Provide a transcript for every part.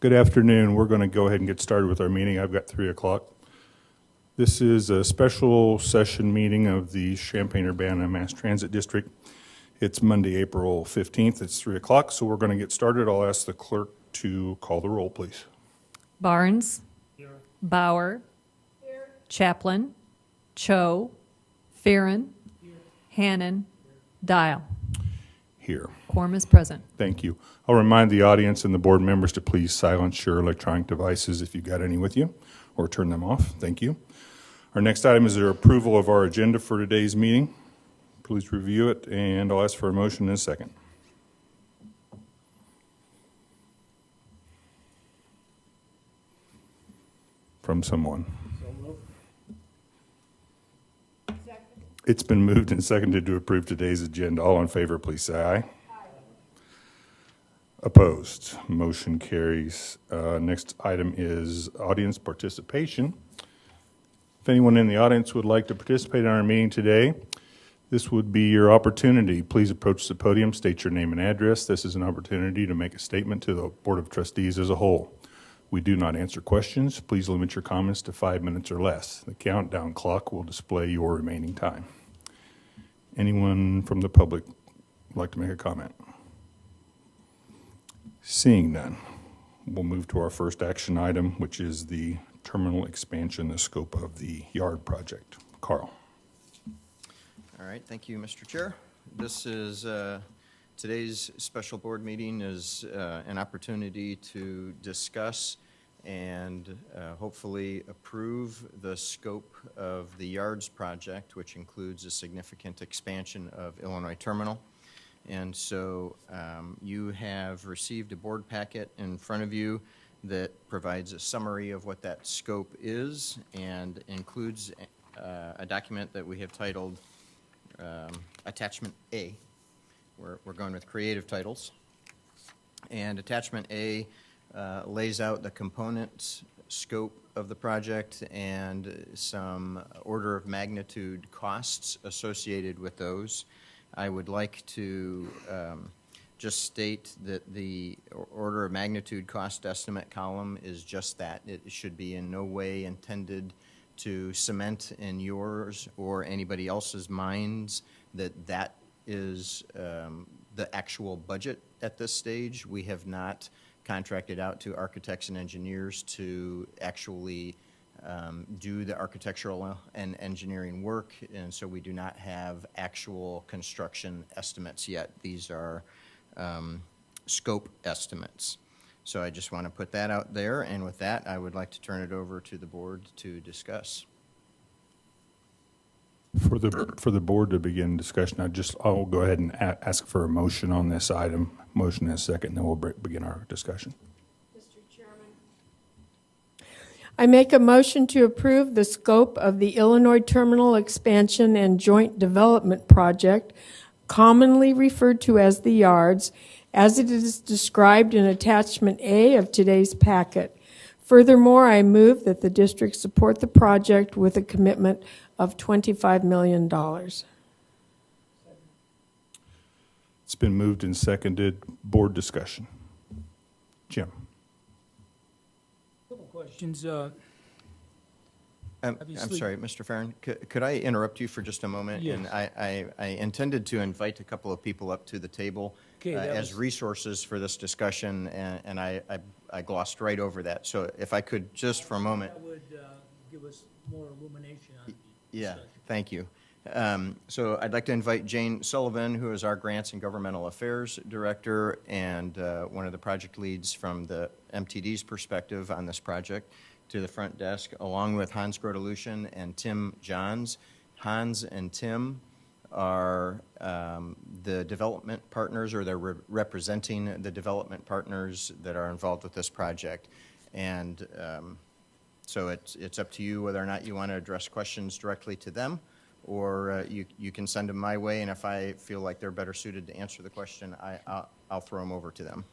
Good afternoon. We're going to go ahead and get started with our meeting. I've got 3 o'clock. This is a special session meeting of the Champaign-Urbana Mass Transit District. It's Monday, April 15th. It's 3 o'clock, so we're going to get started. I'll ask the clerk to call the roll, please. Barnes. Here. Bauer. Here. Chaplin. Cho. Farron. Here. Hannon. Here. Dial. Here. Quorum is present. Thank you. I'll remind the audience and the board members to please silence your electronic devices if you've got any with you, or turn them off. Thank you. Our next item is the approval of our agenda for today's meeting. Please review it, and I'll ask for a motion in a second. From someone. It's been moved and seconded to approve today's agenda. All in favor, please say aye. Aye. Opposed? Motion carries. Next item is audience participation. If anyone in the audience would like to participate in our meeting today, this would be your opportunity. Please approach the podium, state your name and address. This is an opportunity to make a statement to the Board of Trustees as a whole. We do not answer questions. Please limit your comments to 5 minutes or less. The countdown clock will display your remaining time. Anyone from the public would like to make a comment? Seeing none, we'll move to our first action item, which is the terminal expansion, the scope of the yard project. Carl. All right, thank you, Mr. Chair. This is today's special board meeting is an opportunity to discuss and hopefully approve the scope of the yards project, which includes a significant expansion of Illinois Terminal. And so you have received a board packet in front of you that provides a summary of what that scope is and includes a document that we have titled Attachment A. We're going with creative titles. And Attachment A lays out the component scope of the project and some order of magnitude costs associated with those. I would like to just state that the order of magnitude cost estimate column is just that. It should be in no way intended to cement in yours or anybody else's minds that that is the actual budget at this stage. We have not contracted out to architects and engineers to actually do the architectural and engineering work, and so we do not have actual construction estimates yet. These are scope estimates. So I just want to put that out there, and with that, I would like to turn it over to the board to discuss. For the board to begin discussion, I'll go ahead and ask for a motion on this item. Motion in a second, then we'll begin our discussion. Mr. Chairman. I make a motion to approve the scope of the Illinois Terminal Expansion and Joint Development Project, commonly referred to as the yards, as it is described in Attachment A of today's packet. Furthermore, I move that the district support the project with a commitment of $25 million. It's been moved and seconded. Board discussion. Jim. Couple questions. I'm sorry, Mr. Farron. Could I interrupt you for just a moment? Yes. And I intended to invite a couple of people up to the table as resources for this discussion, and I glossed right over that. So if I could just for a moment. That would give us more illumination on the Yeah, discussion. thank you. So I'd like to invite Jane Sullivan, who is our Grants and Governmental Affairs Director and one of the project leads from the MTD's perspective on this project, to the front desk, along with Hans Grotelution and Tim Johns. Hans and Tim are the development partners, or they're representing the development partners that are involved with this project. And so it's up to you whether or not you want to address questions directly to them, or you can send them my way, and if I feel like they're better suited to answer the question, I'll throw them over to them.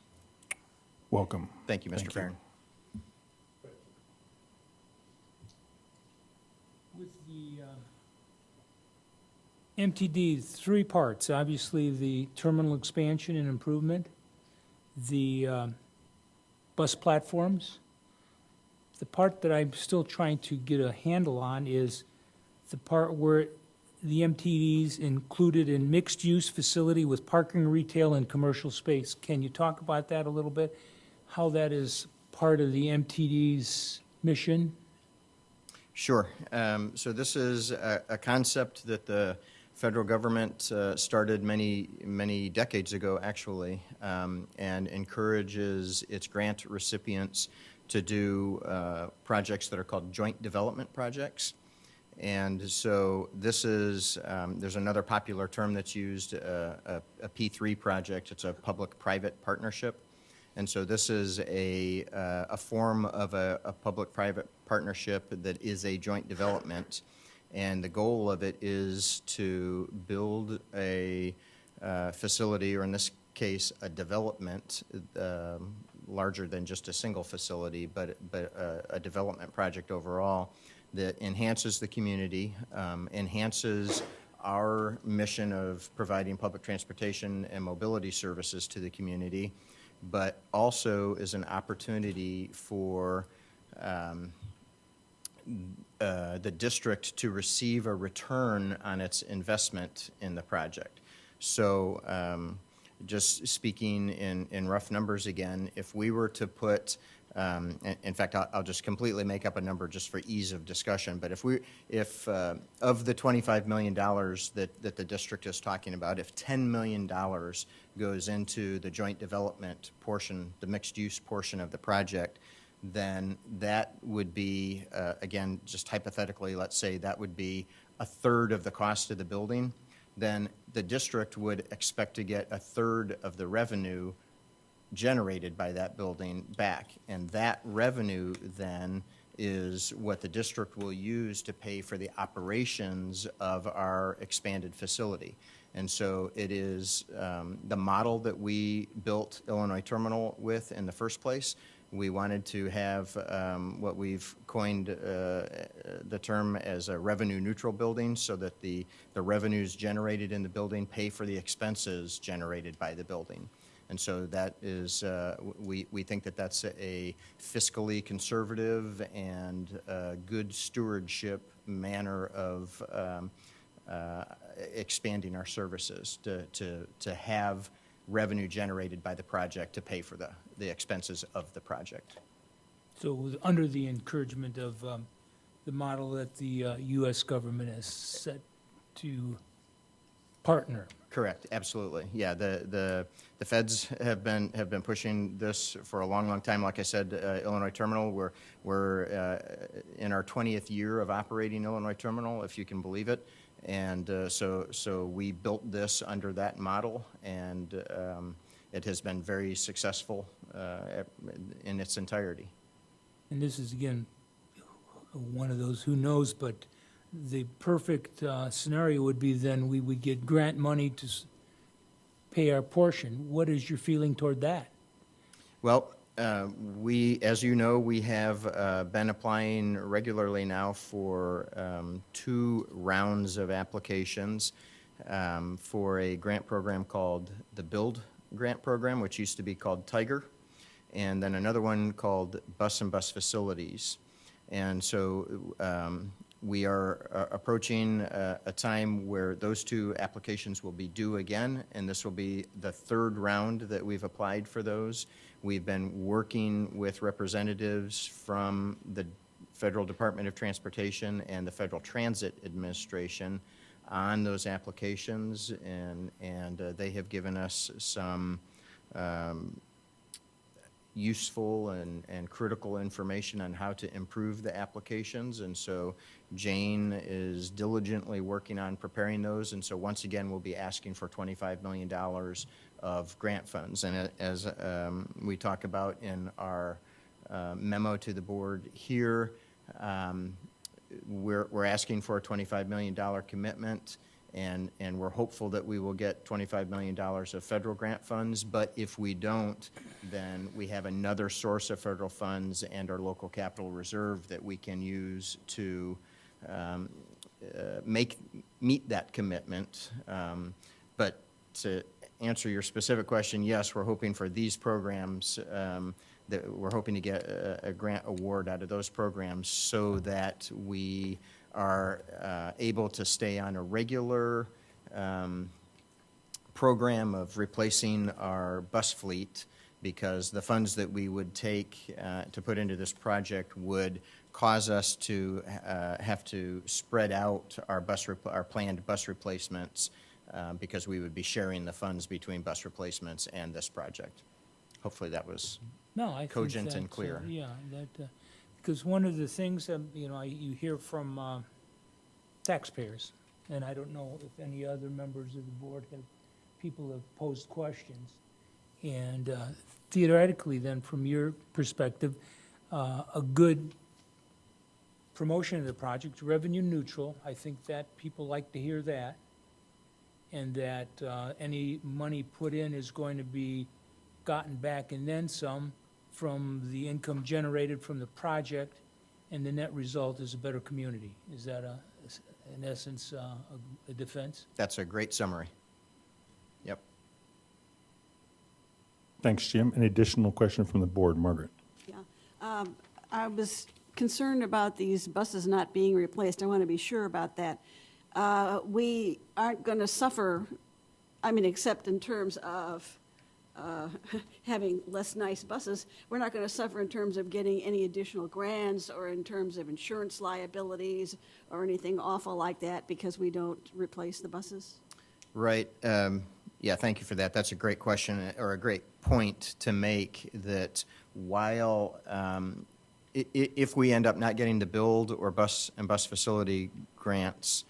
Welcome. Thank you, Mr. Farron. With the MTD, 3 parts. Obviously, the terminal expansion and improvement, the bus platforms. The part that I'm still trying to get a handle on is the part where the MTD's included in mixed-use facility with parking, retail, and commercial space. Can you talk about that a little bit? How that is part of the MTD's mission? Sure. So this is a concept that the federal government started many decades ago, actually, and encourages its grant recipients to do projects that are called joint development projects. And so this is, there's another popular term that's used, a P3 project. It's a public-private partnership. And so this is a form of a public-private partnership that is a joint development. And the goal of it is to build a facility, or in this case, a development larger than just a single facility, but a development project overall that enhances the community, enhances our mission of providing public transportation and mobility services to the community, but also is an opportunity for the district to receive a return on its investment in the project. So just speaking in rough numbers again, if we were to put, in fact, I'll just completely make up a number just for ease of discussion, but if of the $25 million that the district is talking about, if $10 million goes into the joint development portion, the mixed-use portion of the project, then that would be, again, just hypothetically, let's say that would be a third of the cost of the building, then the district would expect to get a third of the revenue generated by that building back. And that revenue then is what the district will use to pay for the operations of our expanded facility. And so it is the model that we built Illinois Terminal with in the first place. We wanted to have what we've coined the term as a revenue-neutral building, so that the revenues generated in the building pay for the expenses generated by the building. And so that is, we think that that's a fiscally conservative and good stewardship manner of expanding our services to have revenue generated by the project to pay for the expenses of the project. So it was under the encouragement of the model that the U.S. government has set to partner. Correct, absolutely. Yeah, the feds have been pushing this for a long time. Like I said, Illinois Terminal, we're in our 20th year of operating Illinois Terminal, if you can believe it. And so we built this under that model, and it has been very successful in its entirety. And this is, again, one of those who knows, but the perfect scenario would be then we would get grant money to pay our portion. What is your feeling toward that? Well, as you know, we have been applying regularly now for 2 rounds of applications for a grant program called the Build Grant Program, which used to be called Tiger, and then another one called Bus and Bus Facilities. And so we are approaching a time where those 2 applications will be due again, and this will be the 3rd round that we've applied for those. We've been working with representatives from the Federal Department of Transportation and the Federal Transit Administration on those applications, and they have given us some useful and critical information on how to improve the applications. And so Jane is diligently working on preparing those. And so once again, we'll be asking for $25 million of grant funds. And as we talk about in our memo to the board here, we're asking for a $25 million commitment. And we're hopeful that we will get $25 million of federal grant funds, but if we don't, then we have another source of federal funds and our local capital reserve that we can use to meet that commitment. But to answer your specific question, yes, we're hoping for these programs, that we're hoping to get a grant award out of those programs so that we are able to stay on a regular program of replacing our bus fleet, because the funds that we would take to put into this project would cause us to have to spread out our planned bus replacements, because we would be sharing the funds between bus replacements and this project. Hopefully that was No, I think cogent and that's, clear. Yeah, that, because one of the things, you know, you hear from taxpayers, and I don't know if any other members of the board people have posed questions. And theoretically then, from your perspective, a good promotion of the project, revenue neutral, I think that people like to hear that. And that any money put in is going to be gotten back and then some from the income generated from the project, and the net result is a better community. Is that, in essence, a defense? That's a great summary. Yep. Thanks, Jim. An additional question from the board, Margaret. Yeah. I was concerned about these buses not being replaced. I want to be sure about that. We aren't going to suffer, I mean, except in terms of having less nice buses. We're not going to suffer in terms of getting any additional grants or in terms of insurance liabilities or anything awful like that because we don't replace the buses? Right. Yeah, thank you for that. That's a great question, or a great point to make, that while if we end up not getting the build or bus facility grants,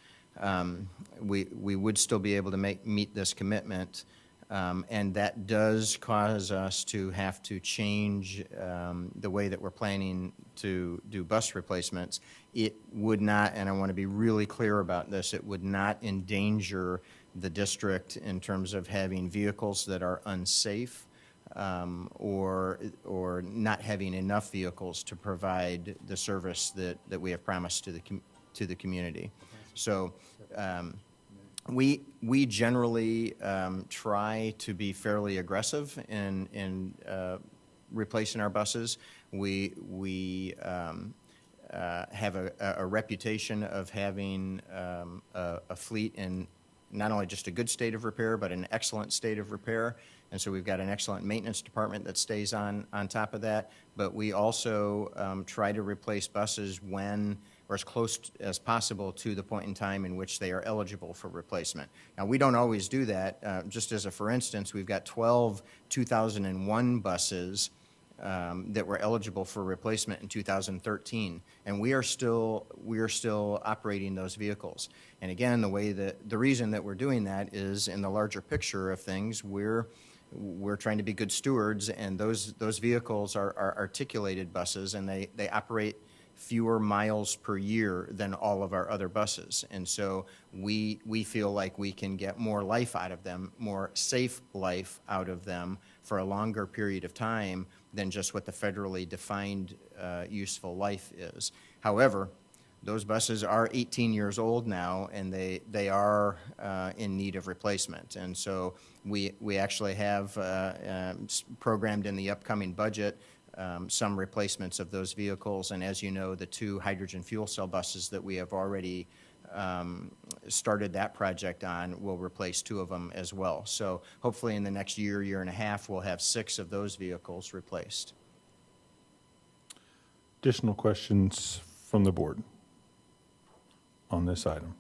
we would still be able to meet this commitment, and that does cause us to have to change the way that we're planning to do bus replacements. It would not, and I want to be really clear about this, it would not endanger the district in terms of having vehicles that are unsafe, or not having enough vehicles to provide the service that we have promised to the community. So we generally try to be fairly aggressive in replacing our buses. We have a reputation of having a fleet in not only just a good state of repair, but an excellent state of repair. And so we've got an excellent maintenance department that stays on top of that. But we also try to replace buses when, or as close as possible to the point in time in which they are eligible for replacement. Now, we don't always do that. Just as a for instance, we've got 12 2001 buses that were eligible for replacement in 2013, and we are still operating those vehicles. And again, the reason that we're doing that is, in the larger picture of things, we're trying to be good stewards, and those vehicles are articulated buses, and they operate fewer miles per year than all of our other buses. And so we feel like we can get more life out of them, more safe life out of them for a longer period of time than just what the federally defined useful life is. However, those buses are 18 years old now, and they are in need of replacement. And so we actually have programmed in the upcoming budget some replacements of those vehicles. And as you know, the 2 hydrogen fuel cell buses that we have already started that project on will replace 2 of them as well. So hopefully in the next year and a half, we'll have 6 of those vehicles replaced. Additional questions from the board on this item?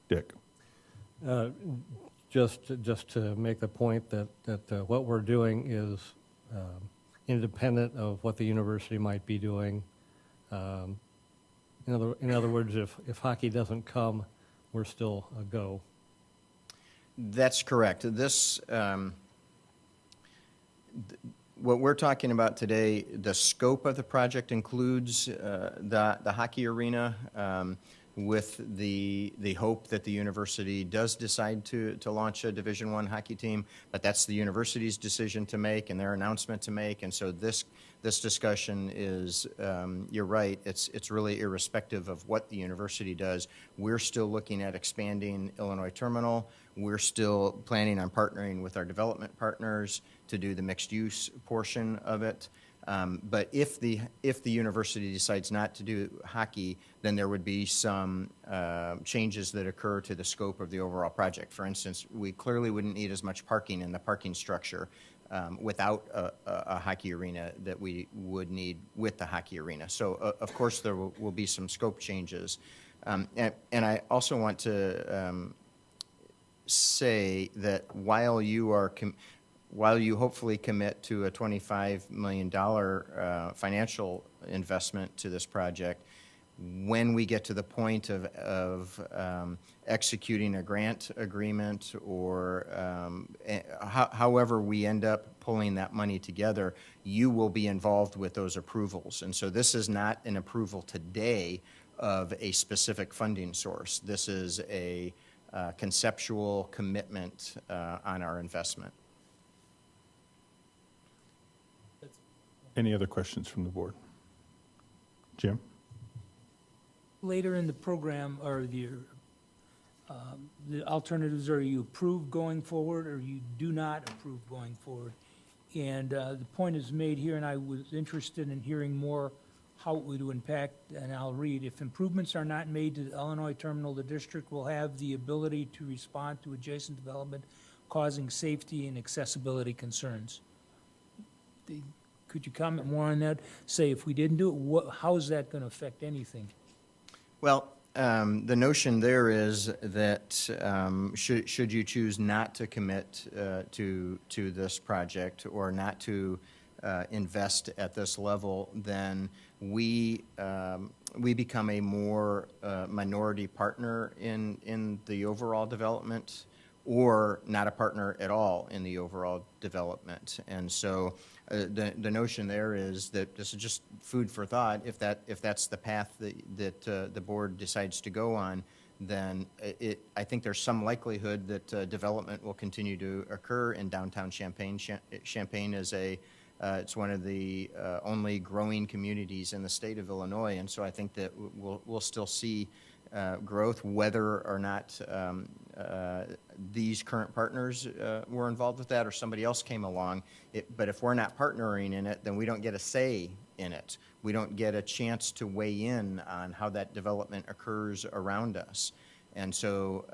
Dick. Just to make the point that what we're doing is independent of what the university might be doing. In other words, if hockey doesn't come, we're still a go. That's correct. This what we're talking about today, the scope of the project includes the hockey arena. with the hope that the university does decide to launch a Division I hockey team, but that's the university's decision to make and their announcement to make. And so this discussion is, you're right, it's really irrespective of what the university does. We're still looking at expanding Illinois Terminal. We're still planning on partnering with our development partners to do the mixed-use portion of it. But if the university decides not to do hockey, then there would be some changes that occur to the scope of the overall project. For instance, we clearly wouldn't need as much parking in the parking structure without a hockey arena that we would need with the hockey arena. So, of course, there will be some scope changes. And I also want to say that while you hopefully commit to a $25 million financial investment to this project, when we get to the point of executing a grant agreement or however we end up pulling that money together, you will be involved with those approvals. And so this is not an approval today of a specific funding source. This is a conceptual commitment on our investment. Any other questions from the board? Jim? Later in the program, are the alternatives, are you approve going forward or you do not approve going forward? And the point is made here, and I was interested in hearing more how it would impact, and I'll read. If improvements are not made to the Illinois Terminal, the district will have the ability to respond to adjacent development causing safety and accessibility concerns. Could you comment more on that? Say, if we didn't do it, how is that going to affect anything? Well, the notion there is that should you choose not to commit to this project or not to invest at this level, then we become a more minority partner in the overall development, or not a partner at all in the overall development. And so the notion there is that this is just food for thought. If that's the path that the board decides to go on, then I think there's some likelihood that development will continue to occur in downtown Champaign. Champaign is it's one of the only growing communities in the state of Illinois, and so I think that we'll still see growth, whether or not these current partners were involved with that or somebody else came along. But if we're not partnering in it, then we don't get a say in it. We don't get a chance to weigh in on how that development occurs around us. And so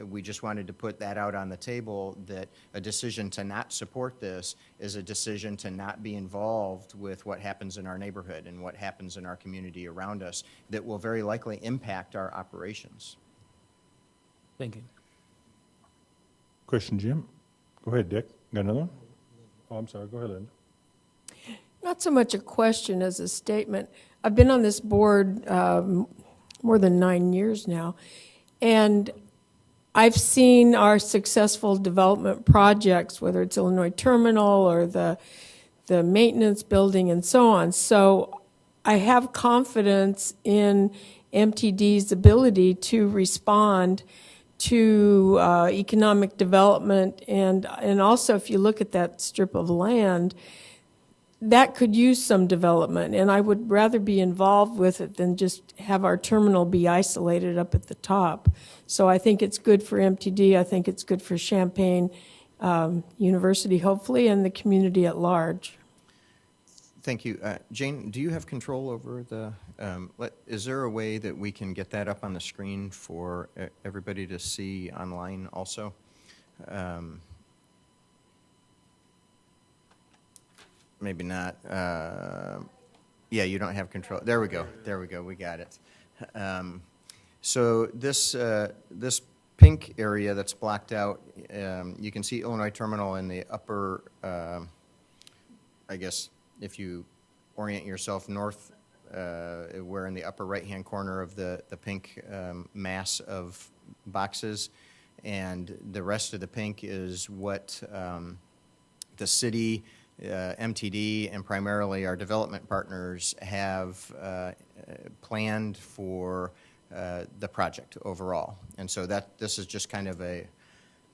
we just wanted to put that out on the table, that a decision to not support this is a decision to not be involved with what happens in our neighborhood and what happens in our community around us that will very likely impact our operations. Thank you. Question, Jim? Go ahead, Dick. Got another one? Oh, I'm sorry. Go ahead, Linda. Not so much a question as a statement. I've been on this board more than 9 years now, and I've seen our successful development projects, whether it's Illinois Terminal or the maintenance building and so on. So I have confidence in MTD's ability to respond to economic development, and also if you look at that strip of land, that could use some development, and I would rather be involved with it than just have our terminal be isolated up at the top. So I think it's good for MTD. I think it's good for Champaign University, hopefully, and the community at large. Thank you. Jane, do you have control over the, is there a way that we can get that up on the screen for everybody to see online also? Maybe not. Yeah, you don't have control. There we go. There we go. We got it. So this pink area that's blocked out, you can see Illinois Terminal in the upper, I guess, if you orient yourself north, we're in the upper right-hand corner of the pink mass of boxes, and the rest of the pink is what the city, MTD, and primarily our development partners have planned for the project overall. And so this is just kind of a,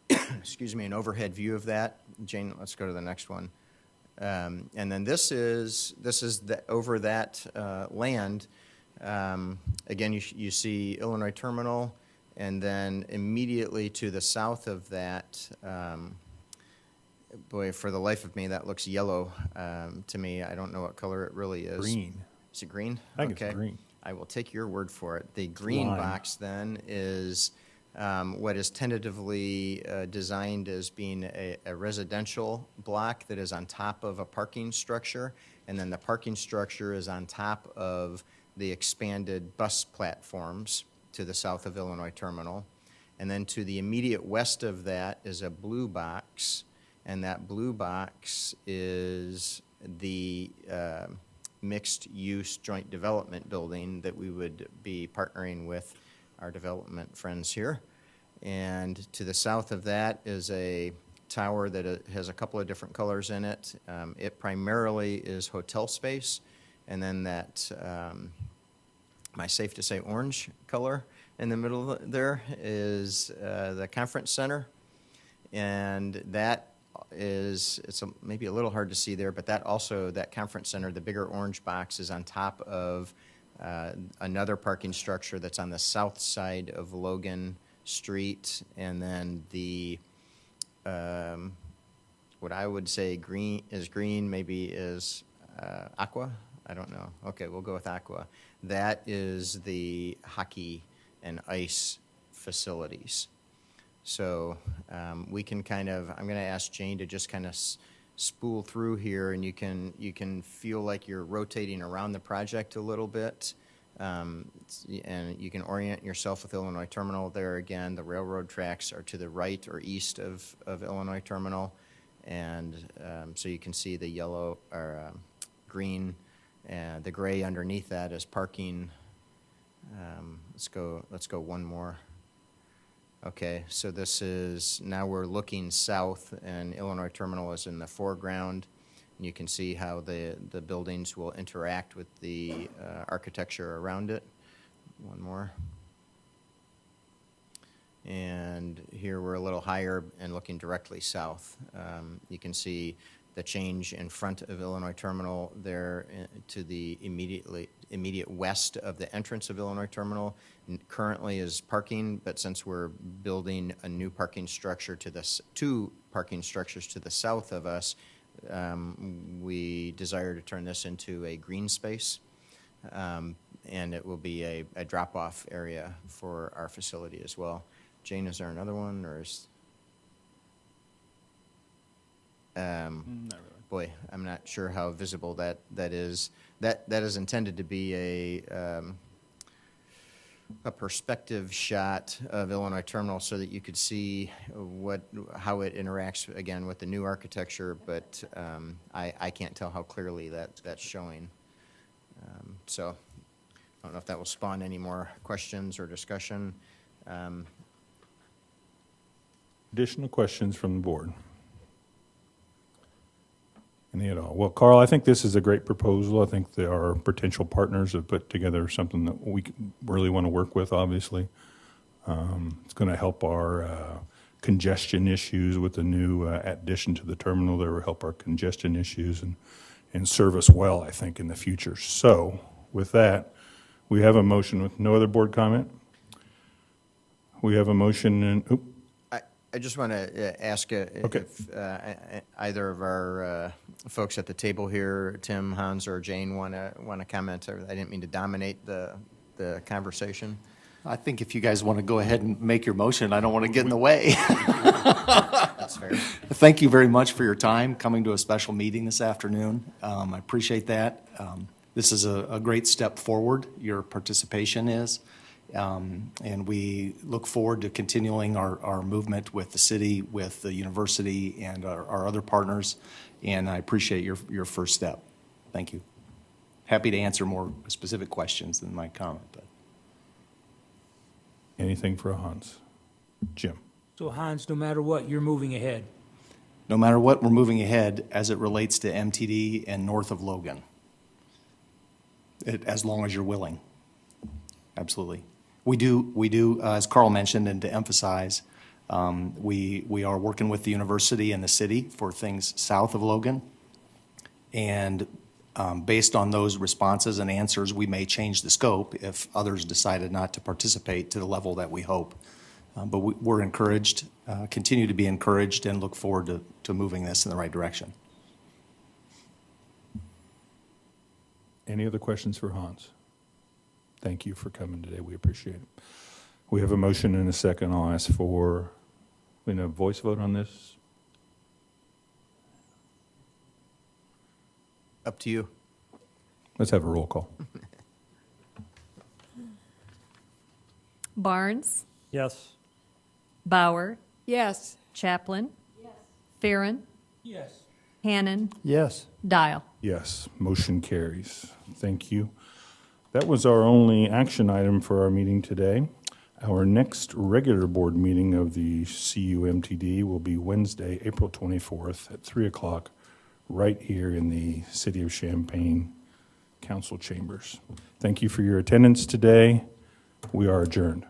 excuse me, an overhead view of that. Jane, let's go to the next one. And then this is over that land. Again, you see Illinois Terminal, and then immediately to the south of that, boy, for the life of me, that looks yellow to me. I don't know what color it really is. Green. Is it green? I think Okay. it's green. I will take your word for it. The green lime. box then is what is tentatively designed as being a residential block that is on top of a parking structure, and then the parking structure is on top of the expanded bus platforms to the south of Illinois Terminal. And then to the immediate west of that is a blue box, and that blue box is the mixed-use joint development building that we would be partnering with our development friends here. And to the south of that is a tower that has a couple of different colors in it. It primarily is hotel space, and then that, am I safe to say orange color in the middle there is the conference center. And that is, maybe a little hard to see there, but that conference center, the bigger orange box, is on top of another parking structure that's on the south side of Logan Street, and then the, what I would say green, maybe is aqua. I don't know. Okay, we'll go with aqua. That is the hockey and ice facilities. So we can kind of, I'm going to ask Jane to just kind of spool through here, and you can feel like you're rotating around the project a little bit, and you can orient yourself with Illinois Terminal there. Again, the railroad tracks are to the right or east of Illinois Terminal, and so you can see the yellow or green, and the gray underneath that is parking. Let's go one more. Okay, so this is, now we're looking south, and Illinois Terminal is in the foreground. And you can see how the buildings will interact with the architecture around it. One more. And here we're a little higher and looking directly south. You can see the change in front of Illinois Terminal there to the immediate west of the entrance of Illinois Terminal. Currently is parking, but since we're building a new parking structure two parking structures to the south of us, we desire to turn this into a green space, and it will be a drop-off area for our facility as well. Jane, is there another one, or is? Not really. Boy, I'm not sure how visible that is. That is intended to be a perspective shot of Illinois Terminal so that you could see how it interacts again with the new architecture, but I can't tell how clearly that's showing. So I don't know if that will spawn any more questions or discussion. Additional questions from the board? Any at all? Well, Carl, I think this is a great proposal. I think that our potential partners have put together something that we really want to work with, obviously. It's going to help our congestion issues with the new addition to the terminal. That will help our congestion issues and serve us well, I think, in the future. So with that, we have a motion with no other board comment. We have a motion and, I just want to ask if either of our folks at the table here, Tim, Hans, or Jane, want to comment. I didn't mean to dominate the conversation. I think if you guys want to go ahead and make your motion, I don't want to get in the way. That's fair. Thank you very much for your time coming to a special meeting this afternoon. I appreciate that. This is a great step forward, your participation is. And we look forward to continuing our movement with the city, with the university, and our other partners. And I appreciate your first step. Thank you. Happy to answer more specific questions than my comment. But. anything for Hans? Jim? So Hans, no matter what, you're moving ahead. No matter what, we're moving ahead as it relates to MTD and north of Logan, as long as you're willing. Absolutely. We do, as Carl mentioned, and to emphasize, we are working with the university and the city for things south of Logan. And based on those responses and answers, we may change the scope if others decided not to participate to the level that we hope. But we're encouraged, continue to be encouraged, and look forward to moving this in the right direction. Any other questions for Hans? Thank you for coming today. We appreciate it. We have a motion and a second. I'll ask for, we need a voice vote on this? Up to you. Let's have a roll call. Barnes, Yes. Bauer, Yes. Chaplin. Farron, Yes. Hannon, Yes. Dial. Yes, motion carries. Thank you. That was our only action item for our meeting today. Our next regular board meeting of the CU-MTD will be Wednesday, April 24th at 3 o'clock, right here in the City of Champaign Council Chambers. Thank you for your attendance today. We are adjourned.